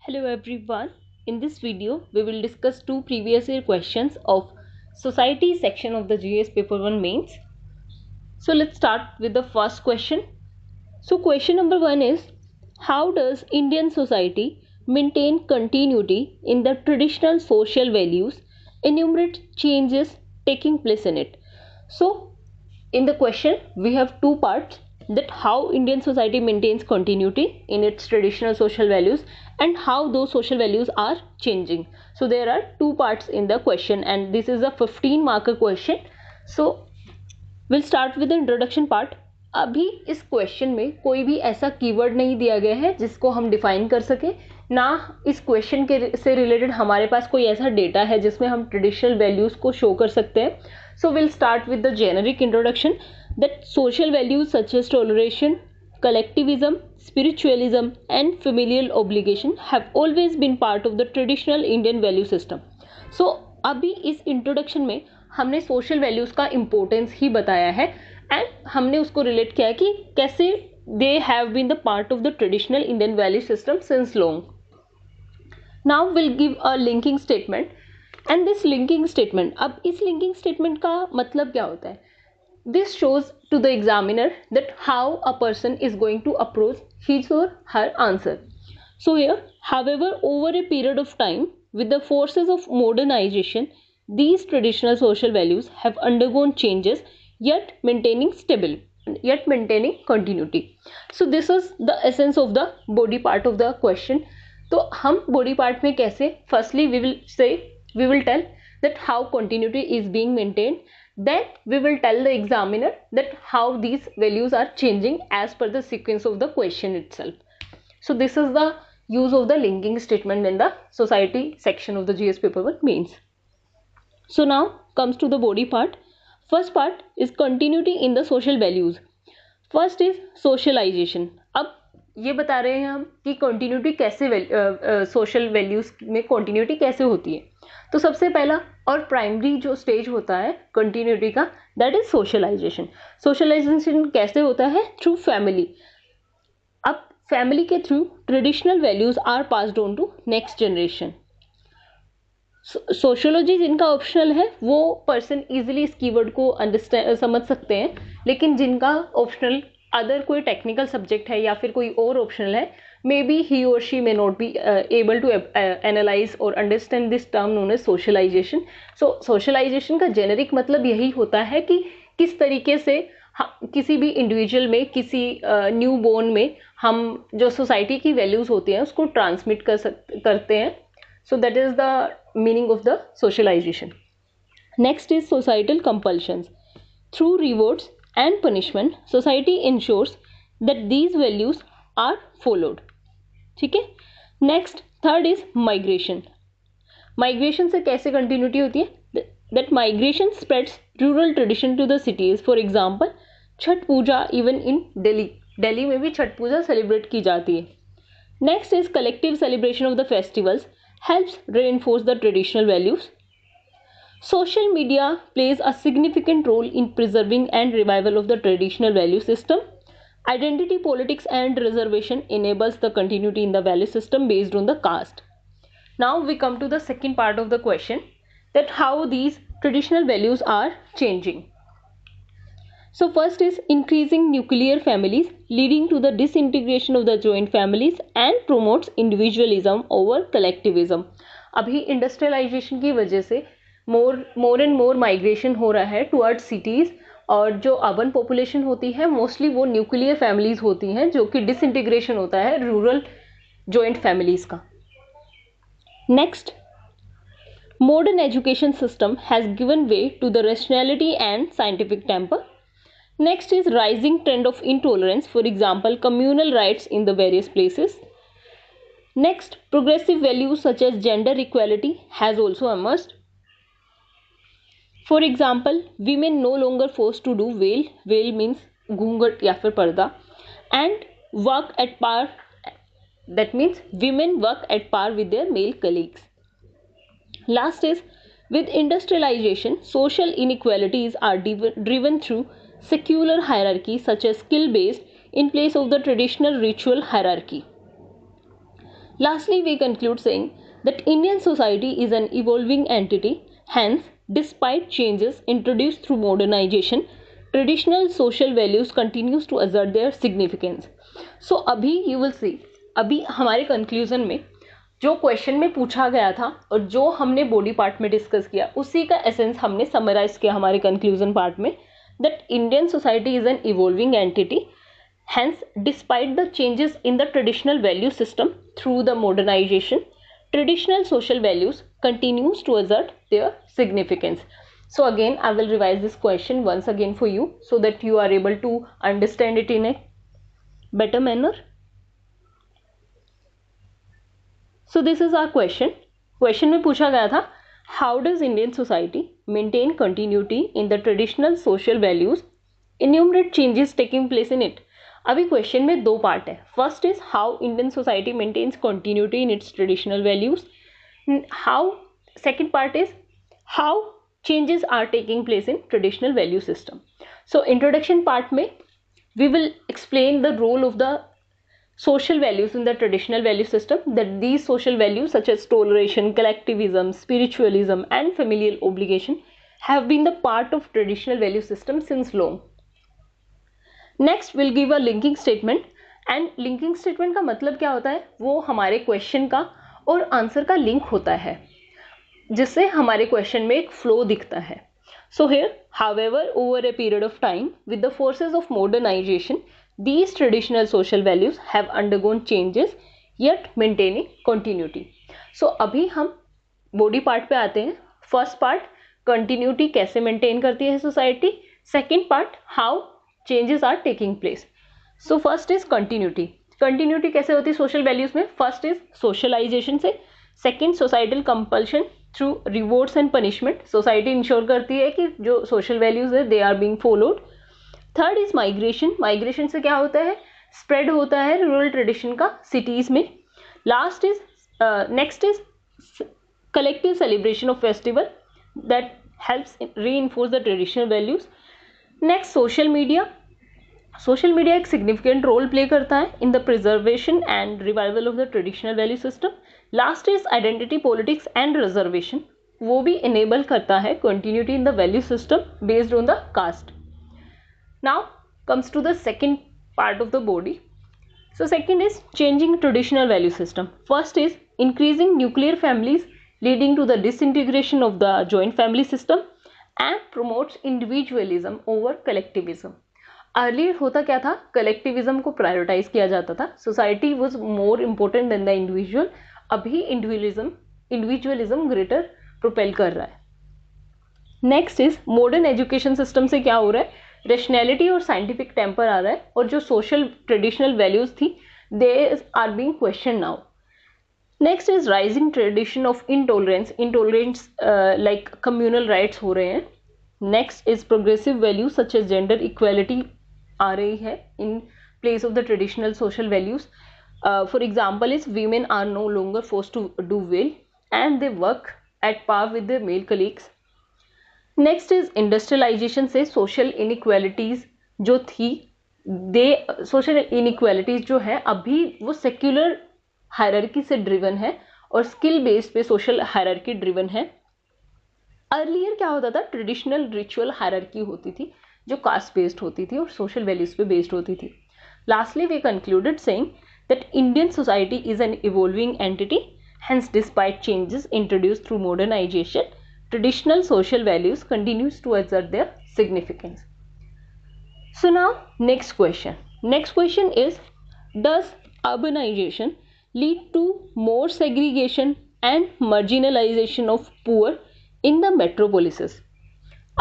Hello everyone. In this video, we will discuss two previous year questions of society section of the GS paper 1 mains. So let's start with the first question. So question number 1 is, how does Indian society maintain continuity in the traditional social values? Enumerate changes taking place in it. So in the question we have two parts, that how Indian society maintains continuity in its traditional social values and how those social values are changing. So there are two parts in the question and this is a 15 marker question. So we'll start with the introduction part. अभी इस question में कोई भी ऐसा keyword नहीं दिया गया है जिसको हम डिफाइन कर सके, ना इस क्वेश्चन के से रिलेटेड हमारे पास कोई ऐसा डेटा है जिसमें हम ट्रेडिशनल वैल्यूज को शो कर सकते हैं. So we'll start with the generic introduction that social values such as toleration, collectivism, spiritualism and familial obligation have always been part of the traditional Indian value system. So अभी इस introduction में हमने social values का importance ही बताया है and हमने उसको relate किया है कि कैसे they have been the part of the traditional Indian value system since long. Now will give a linking statement and this linking statement, अब इस लिंकिंग स्टेटमेंट का मतलब क्या होता है? This shows to the examiner that how a person is going to approach his or her answer. So here, however, over a period of time with the forces of modernization, these traditional social values have undergone changes yet maintaining continuity. So this is the essence of the body part of the question. तो हम body part में कैसे, firstly we will tell that how continuity is being maintained, then we will tell the examiner that how these values are changing as per the sequence of the question itself. So this is the use of the linking statement in the society section of the GS paper 1 mains. So now comes to the body part. First part is continuity in the social values. First is socialization. अब ये बता रहे हैं हम कि continuity कैसे social values में continuity कैसे होती है. तो सबसे पहला और प्राइमरी जो स्टेज होता है continuity का, that is socialization. Socialization कैसे होता है? Through family. अब फैमिली के through traditional values are passed on to next generation. Sociology जिनका ऑप्शनल है वो पर्सन इजीली इस कीवर्ड को अंडरस्टैंड समझ सकते हैं, लेकिन जिनका ऑप्शनल अदर कोई टेक्निकल सब्जेक्ट है या फिर कोई और ऑप्शनल है, मे be he or she may not be able to analyse or understand this term known as socialisation. So socialisation का जेनेरिक मतलब यही होता है कि किस तरीके से किसी भी इंडिविजुअल में, किसी न्यू बोर्न में हम जो सोसाइटी की वैल्यूज होती हैं उसको ट्रांसमिट करते हैं. So that is the meaning of the socialization. Next is societal compulsions. Through rewards and punishment society ensures that these values are followed. ठीक है. Next, third is migration. Migration से कैसे कंटिन्यूटी होती है? That migration spreads rural tradition to the cities. For example, Chhath Puja even in Delhi में भी Chhath Puja celebrate की जाती है. Next is collective celebration of the festivals helps reinforce the traditional values. Social media plays a significant role in preserving and revival of the traditional value system. Identity politics and reservation enables the continuity in the value system based on the caste. Now we come to the second part of the question, that how these traditional values are changing. So first is increasing nuclear families leading to the disintegration of the joint families and promotes individualism over collectivism. अभी industrialisation की वजह से more and more migration हो रहा है toward cities, और जो urban population होती है मोस्टली वो न्यूक्लियर फैमिलीज होती हैं, जो कि डिसइंटीग्रेशन होता है रूरल जॉइंट फैमिलीज का. Next, modern education system has given way to the rationality and scientific temper. Next is rising trend of intolerance, for example communal rights in the various places. Next, progressive values such as gender equality has also emerged. For example, women no longer forced to do veil means घूंघट या फिर पर्दा, and work at par, that means women work at par with their male colleagues. Last is, with industrialization, social inequalities are driven through secular hierarchy such as skill based in place of the traditional ritual hierarchy. Lastly, we conclude saying that Indian society is an evolving entity. Hence, despite changes introduced through modernization, traditional social values continues to assert their significance. So अभी you will see, अभी हमारे conclusion में जो question में पूछा गया था और जो हमने बॉडी पार्ट में डिस्कस किया उसी का एसेंस हमने समराइज किया हमारे कंक्लूजन पार्ट में, that Indian society is an evolving entity. Hence, despite the changes in the traditional value system through the modernization, traditional social values continues to assert their significance. So again, I will revise this question once again for you so that you are able to understand it in a better manner. So this is our question. Question में पूछा गया था, how does Indian society maintain continuity in the traditional social values? Enumerate changes taking place in it. अभी question में दो part है. First is how Indian society maintains continuity in its traditional values. How second part is how changes are taking place in traditional value system. So introduction part में we will explain the role of the social values in the traditional value system, that these social values such as toleration, collectivism, spiritualism and familial obligation have been the part of traditional value system since long. Next we'll give a linking statement, and linking statement का मतलब क्या होता है, वो हमारे question का और answer का लिंक होता है जिससे हमारे क्वेश्चन में एक फ्लो दिखता है. So here, however, over a period of time with the forces of modernization, these traditional social values have undergone changes yet maintaining continuity. So अभी हम बॉडी पार्ट पे आते हैं. फर्स्ट पार्ट, कंटिन्यूटी कैसे मेंटेन करती है society. Second part, how changes are taking place. So first is continuity. Continuity कैसे होती है सोशल वैल्यूज में. फर्स्ट इज सोशलाइजेशन से. Second, societal compulsion through rewards and punishment. Society ensure करती है कि जो सोशल वैल्यूज है they are being followed. Third is migration. Migration से क्या होता है, स्प्रेड होता है रूरल ट्रेडिशन का सिटीज में. Last is next is collective celebration of festival that helps reinforce the traditional values. Next, social media. Social media एक significant role play करता है in the preservation and revival of the traditional value system. Last is identity politics and reservation. वो भी enable करता है continuity in the value system based on the caste. Now comes to the second part of the body. So second is changing traditional value system. First is increasing nuclear families leading to the disintegration of the joint family system and promotes individualism over collectivism. Earlier होता क्या था, collectivism को prioritize किया जाता था. Society was more important than the individual. अभी individualism greater propel कर रहा है. Next is modern education system से क्या हो रहा है, रेशनैलिटी और साइंटिफिक टेम्पर आ रहा है और जो सोशल ट्रेडिशनल वैल्यूज थी they are being question now. Next is rising tradition of intolerance like communal riots हो रहे हैं. Next is progressive values such as gender equality आ रही है in place of the traditional social values. For example is women are no longer force to do well and they work at par with their male colleagues. Next is industrialisation से social inequalities जो थी social inequalities जो है अभी वो secular hierarchy से driven है और स्किल बेस्ड पे सोशल हायरार्की ड्रिवन है. अर्लियर क्या होता था, ट्रेडिशनल रिचुअल हायरार्की होती थी जो कास्ट बेस्ड होती थी और सोशल वैल्यूज पे बेस्ड होती थी. Lastly we concluded saying that Indian society is an evolving entity. Hence despite changes introduced through modernization, traditional social values continues to assert their significance. So now next question is, does urbanization lead to more segregation and marginalization of poor in the metropolises?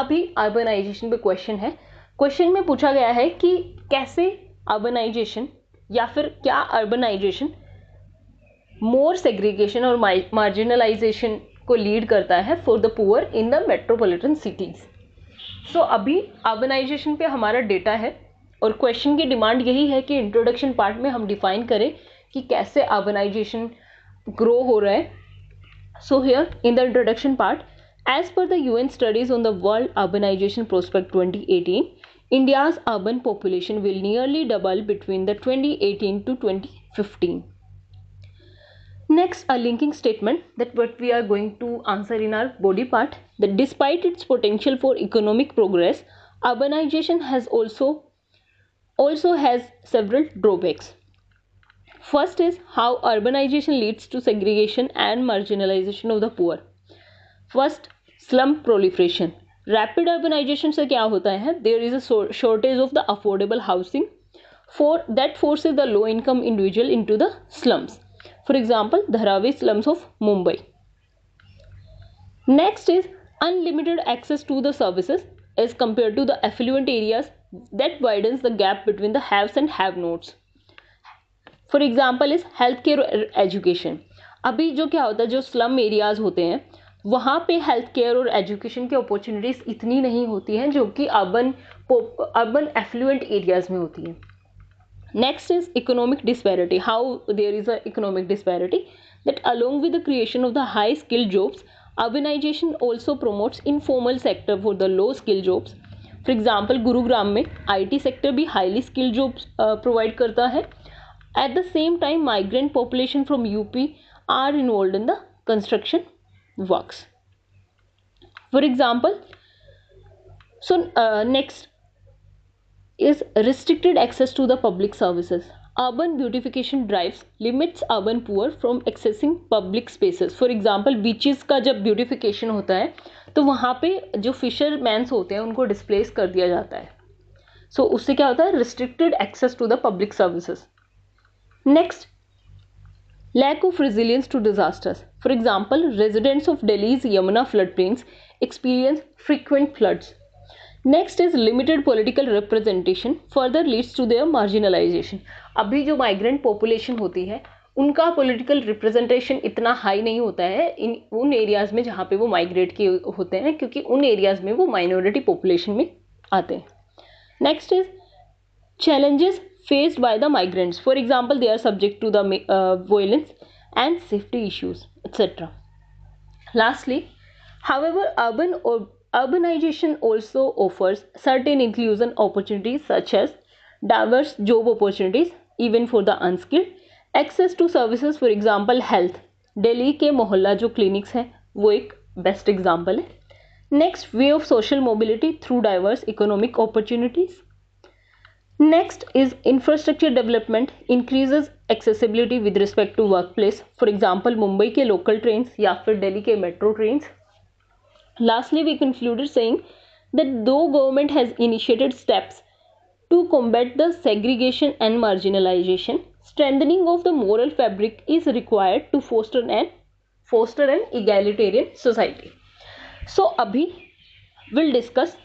अभी urbanization पे question है. Question में पूछा गया है कि कैसे urbanization या फिर क्या urbanization more segregation और marginalization को लीड करता है for the poor in the metropolitan cities. So अभी अर्बनाइजेशन पे हमारा डेटा है और क्वेश्चन की डिमांड यही है कि इंट्रोडक्शन पार्ट में हम डिफाइन करें कि कैसे अर्बनाइजेशन ग्रो हो रहा है. So here in the introduction part, as per the UN studies on the world urbanization prospect 2018, India's urban population will nearly double between the 2018 to 2015. Next, a linking statement that what we are going to answer in our body part, that despite its potential for economic progress, urbanization has also has several drawbacks. First is how urbanization leads to segregation and marginalization of the poor. First, slum proliferation. Rapid urbanization से क्या होता है, there is a shortage of the affordable housing that forces the low income individual into the slums. For example, Dharavi slums of Mumbai. Next is unlimited access to the services as compared to the affluent areas, that widens the gap between the haves and have-nots. For example is health care और education. अभी जो क्या होता है, जो slum areas होते हैं वहाँ पे हेल्थ केयर और एजुकेशन की अपॉर्चुनिटीज इतनी नहीं होती हैं जो कि अर्बन एफ्लुएंट एरियाज में होती हैं. Next is economic disparity. How there is a economic disparity, that along with the creation of the high skilled jobs, urbanization also promotes informal sector for the low skilled jobs. For example, Gurugram में IT sector भी highly skilled jobs provide करता है. At the same time, migrant population from UP are involved in the construction works. For example, next is restricted access to the public services. Urban beautification drives limits urban poor from accessing public spaces. For example, beaches का जब beautification होता है तो वहाँ पे जो fishermen होते हैं उनको displace कर दिया जाता है. So उससे क्या होता है, restricted access to the public services. Next, lack of resilience to disasters. For example, residents of Delhi's Yamuna floodplains experience frequent floods. Next is limited political representation further leads to their marginalization. अभी जो migrant population होती है उनका political representation इतना high नहीं होता है उन areas में जहाँ पे वो migrate किए होते हैं, क्योंकि उन areas में वो minority population में आते हैं. Next is challenges faced by the migrants. For example, they are subject to the violence and safety issues, etc. Lastly, however, urbanization also offers certain inclusion opportunities such as diverse job opportunities even for the unskilled, access to services, for example health. Delhi के मोहल्ला जो clinics हैं वो एक best example है. Next, way of social mobility through diverse economic opportunities. Next is infrastructure development increases accessibility with respect to workplace. For example, Mumbai के local trains या फिर दिल्ली के metro trains. Lastly, we concluded saying that though government has initiated steps to combat the segregation and marginalization, strengthening of the moral fabric is required to foster an egalitarian society. So अभी we'll discuss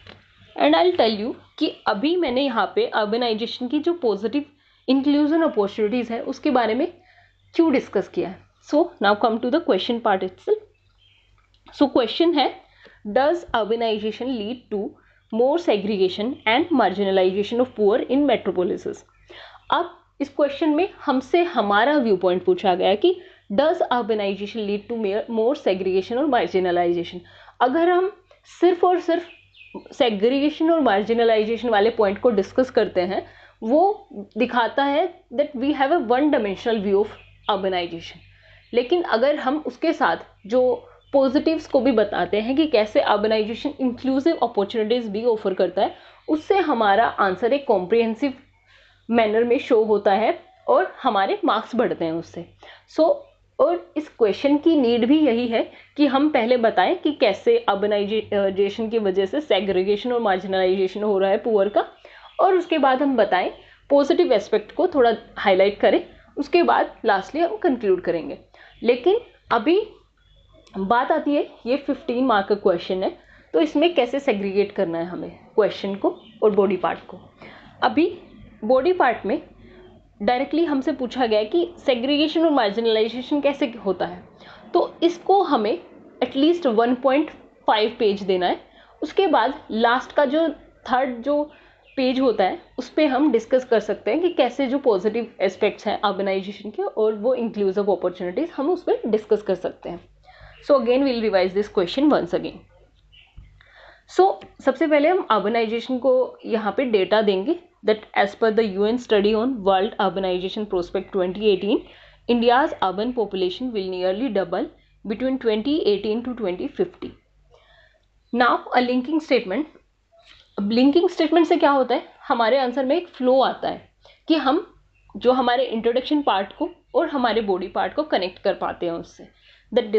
and I will tell you कि अभी मैंने यहाँ पे urbanisation की जो positive inclusion opportunities है उसके बारे में क्यों डिस्कस किया है. So now come to the question part itself. So question है, does urbanisation lead to more segregation and marginalisation of poor in metropolises. अब इस क्वेश्चन में हमसे हमारा व्यू पॉइंट पूछा गया कि does urbanisation lead to more segregation और मार्जिनलाइजेशन. अगर हम सिर्फ और सिर्फ सेग्रीगेशन और मार्जिनलाइजेशन वाले पॉइंट को डिस्कस करते हैं, वो दिखाता है that we have a one dimensional view of urbanization. लेकिन अगर हम उसके साथ जो पॉजिटिव्स को भी बताते हैं कि कैसे अर्बनाइजेशन इंक्लूसिव अपॉर्चुनिटीज भी ऑफर करता है, उससे हमारा आंसर एक कॉम्प्रिहेंसिव मैनर में शो होता है और हमारे मार्क्स बढ़ते हैं उससे. और इस क्वेश्चन की नीड भी यही है कि हम पहले बताएं कि कैसे अर्बनाइजेशन की वजह से सेग्रीगेशन और मार्जिनलाइजेशन हो रहा है पुअर का, और उसके बाद हम बताएं पॉजिटिव एस्पेक्ट को थोड़ा हाईलाइट करें. उसके बाद लास्टली हम कंक्लूड करेंगे. लेकिन अभी बात आती है, ये 15 मार्क का क्वेश्चन है, तो इसमें कैसे सेग्रीगेट करना है हमें क्वेश्चन को और बॉडी पार्ट को. अभी बॉडी पार्ट में डायरेक्टली हमसे पूछा गया कि सेग्रीगेशन और मार्जिनलाइजेशन कैसे होता है, तो इसको हमें एटलीस्ट 1.5 पेज देना है. उसके बाद लास्ट का जो थर्ड जो पेज होता है उस पर हम डिस्कस कर सकते हैं कि कैसे जो पॉजिटिव एस्पेक्ट्स हैं अर्बनाइजेशन के और वो इंक्लूसिव अपॉर्चुनिटीज हम उस पर डिस्कस कर सकते हैं. So again will revise this question once again. सो सबसे पहले हम अर्बनाइजेशन को यहाँ पे डेटा देंगे that as per the UN study on World Urbanization Prospect 2018, India's urban population will nearly double between 2018 to 2050. Now a linking statement. अब linking statement से क्या होता है, हमारे आंसर में एक फ्लो आता है कि हम जो हमारे इंट्रोडक्शन पार्ट को और हमारे बॉडी पार्ट को कनेक्ट कर पाते हैं उससे. That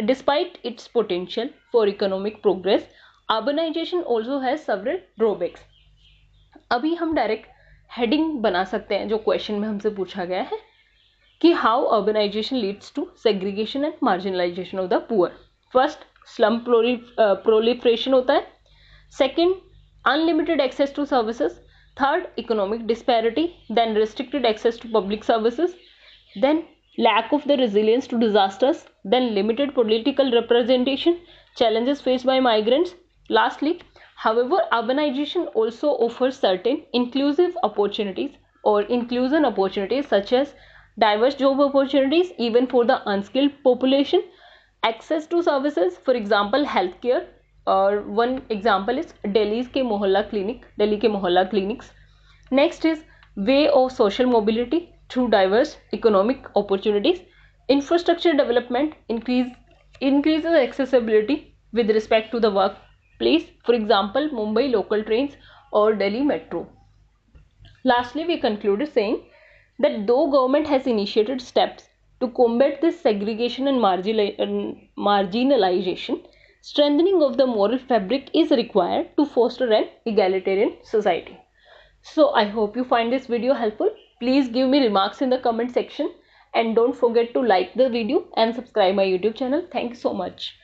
despite its potential for economic progress, urbanization also has several drawbacks. अभी हम डायरेक्ट हेडिंग बना सकते हैं जो क्वेश्चन में हमसे पूछा गया है कि how urbanization leads to segregation and marginalisation of the poor. First, slum proliferation होता है. Second, unlimited access to services. Third, economic disparity. Then restricted access to public services. Then lack of the resilience to disasters. Then limited political representation, challenges faced by migrants. Lastly, however, urbanization also offers certain inclusive opportunities or inclusion opportunities such as diverse job opportunities even for the unskilled population, access to services, for example healthcare, और one example is Delhi के मोहल्ला clinics. Next is way of social mobility through diverse economic opportunities, infrastructure development increases accessibility with respect to the workplace, for example Mumbai local trains or Delhi metro. Lastly, we concluded saying that though government has initiated steps to combat this segregation and marginalization, strengthening of the moral fabric is required to foster an egalitarian society. So I hope you find this video helpful. Please give me remarks in the comment section and don't forget to like the video and subscribe my YouTube channel. Thank you so much.